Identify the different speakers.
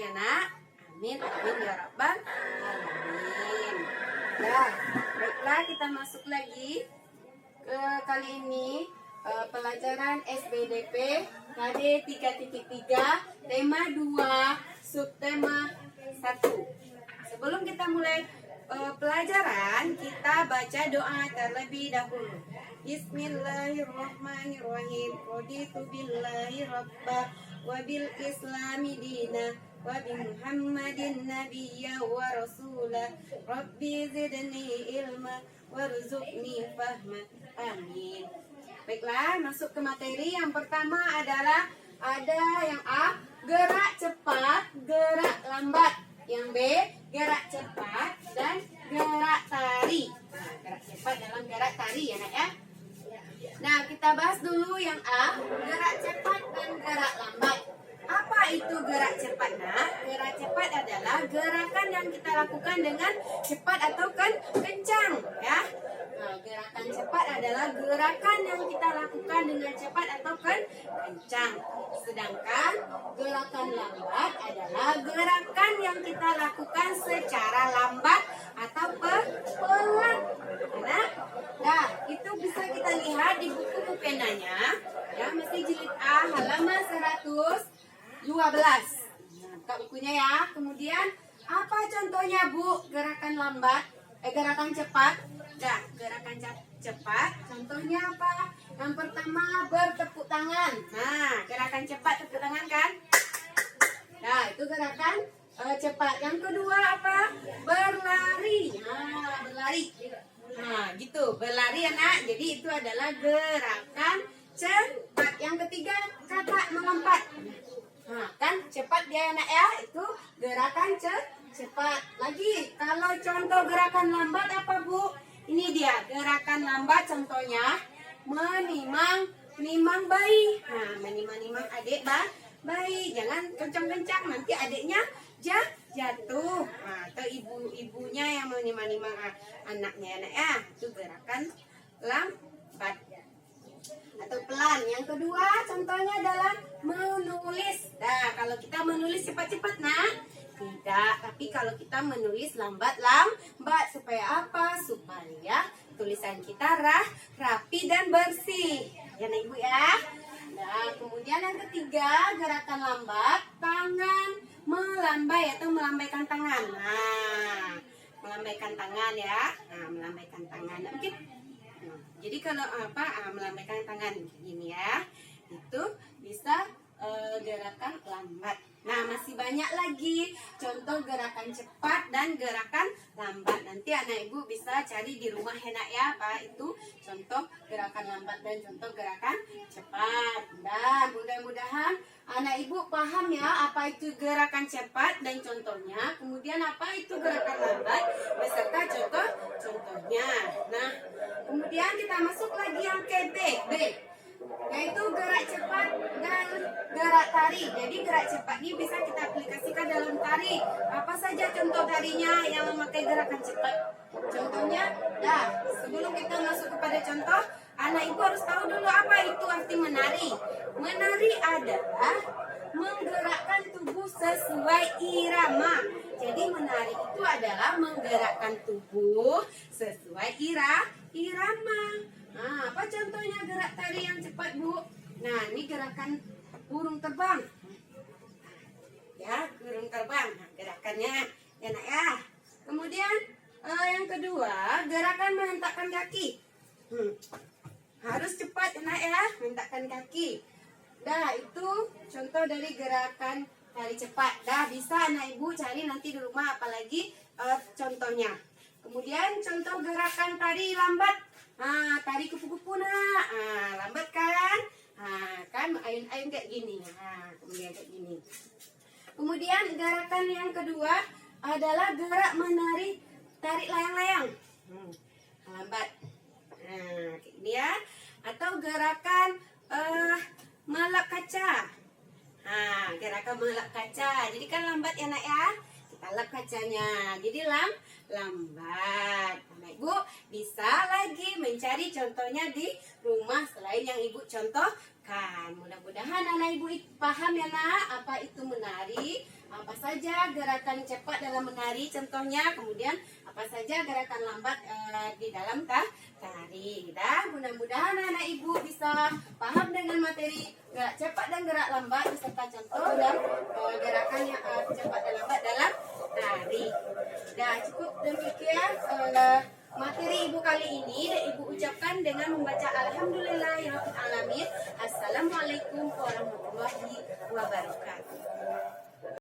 Speaker 1: ya nak. Amin, amin ya rabbal alamin. Nah, baiklah kita masuk lagi ke kali ini pelajaran SBDP KD 3.3 tema 2 subtema 1. Sebelum kita mulai pelajaran, kita baca doa terlebih dahulu. Bismillahirrahmanirrahim. Raditu billahi rabba wa bil islami dina wa bi Muhammadin nabiyya wa rasula. Rabbi zidni ilma warzuqni fahma. Amin. Baiklah, masuk ke materi. Yang pertama adalah ada yang A, gerak cepat, gerak lambat. Yang B, gerak cepat dan gerak tari. Nah, gerak cepat dalam gerak tari ya nak ya. Nah, kita bahas dulu yang A, gerak cepat dan gerak lambat. Apa itu gerak cepat nak? Gerak cepat adalah gerakan yang kita lakukan dengan cepat atau kencang ya. Nah, gerakan cepat adalah gerakan yang kita lakukan dengan cepat atau kencang. Sedangkan gerakan lambat adalah gerakan yang kita lakukan secara lambat atau pelan. Nah, itu bisa kita lihat di buku penanya. Ya, mesti jilid A halaman 112. Nah, buka bukunya ya. Kemudian apa contohnya Bu gerakan lambat? Gerakan cepat. Nah, gerakan cepat contohnya apa? Yang pertama bertepuk tangan. Nah, gerakan cepat tepuk tangan kan? Nah, itu gerakan cepat. Yang kedua apa? Berlari. Nah, berlari. Nah, gitu. Berlari ya nak. Jadi itu adalah gerakan cepat. Yang ketiga kata melompat. Nah, kan cepat dia anak ya. Itu gerakan cepat. Lagi, kalau contoh gerakan lambat apa Bu? Ini dia gerakan lambat contohnya menimang bayi. Nah, menimang adik bayi. Jangan kencang-kencang nanti adiknya jatuh. Nah, atau ibunya yang menimang anaknya anak ya. Itu gerakan lambat atau pelan. Yang kedua contohnya adalah menulis. Nah, kalau kita menulis cepat-cepat nak. Tidak, tapi kalau kita menulis lambat supaya apa? Supaya tulisan kita rapi dan bersih. Ya nak ibu ya. Nah, kemudian yang ketiga gerakan lambat, tangan melambai atau melambaikan tangan. Nah, melambaikan tangan ya. Nah, melambaikan tangan. Oke. Nah, jadi kalau melambaikan tangan gini ya, itu bisa gerakan lambat. Nah, masih banyak lagi contoh gerakan cepat dan gerakan lambat. Nanti anak ibu bisa cari di rumah enak ya, apa itu contoh gerakan lambat dan contoh gerakan cepat. Dan mudah-mudahan anak ibu paham ya apa itu gerakan cepat dan contohnya. Kemudian apa itu gerakan lambat beserta contoh-contohnya. Nah, kemudian kita masuk lagi yang ke B, yaitu gerak cepat dan gerak tari. Jadi gerak cepat ini bisa kita aplikasikan dalam tari. Apa saja contoh tarinya yang memakai gerakan cepat? Contohnya, sebelum kita masuk kepada contoh, anak ibu harus tahu dulu apa itu arti menari. Menari adalah menggerakkan tubuh sesuai irama. Jadi menari itu adalah menggerakkan tubuh sesuai irama. Nah, apa contohnya gerak tari yang cepat Bu? Nah, ini gerakan burung terbang. Ya, burung terbang. Nah, gerakannya ya nak ya. Kemudian yang kedua, gerakan menghentakkan kaki. Harus cepat ya nak ya, menghentakkan kaki. Nah, itu contoh dari gerakan tari cepat. Nah, bisa anak ibu cari nanti di rumah apalagi contohnya. Kemudian contoh gerakan tari lambat. Nah, tari kupu-kupu nak. Lambat kan? Kan ayun-ayun kayak gini. Kemudian kayak gini. Kemudian gerakan yang kedua adalah gerak menari tarik layang-layang. Lambat. Nah, kayak gini ya. Atau gerakan melak kaca. Gerakan melak kaca. Jadi kan lambat ya nak ya. Kita lap kacanya. Jadi lambat. Nah, ibu bisa lagi mencari contohnya di rumah selain yang ibu contohkan. Mudah-mudahan anak ibu paham ya nak apa itu menari, apa saja gerakan cepat dalam menari contohnya, kemudian apa saja gerakan lambat di dalam tari. Dan mudah-mudahan anak ibu bisa paham dengan materi gerak cepat dan gerak lambat beserta contoh dan gerakan yang cepat dan lambat dalam tari. Dah cukup demikian materi ibu kali ini, dan ibu ucapkan dengan membaca Alhamdulillahirabbil alamin. Assalamualaikum warahmatullahi wabarakatuh.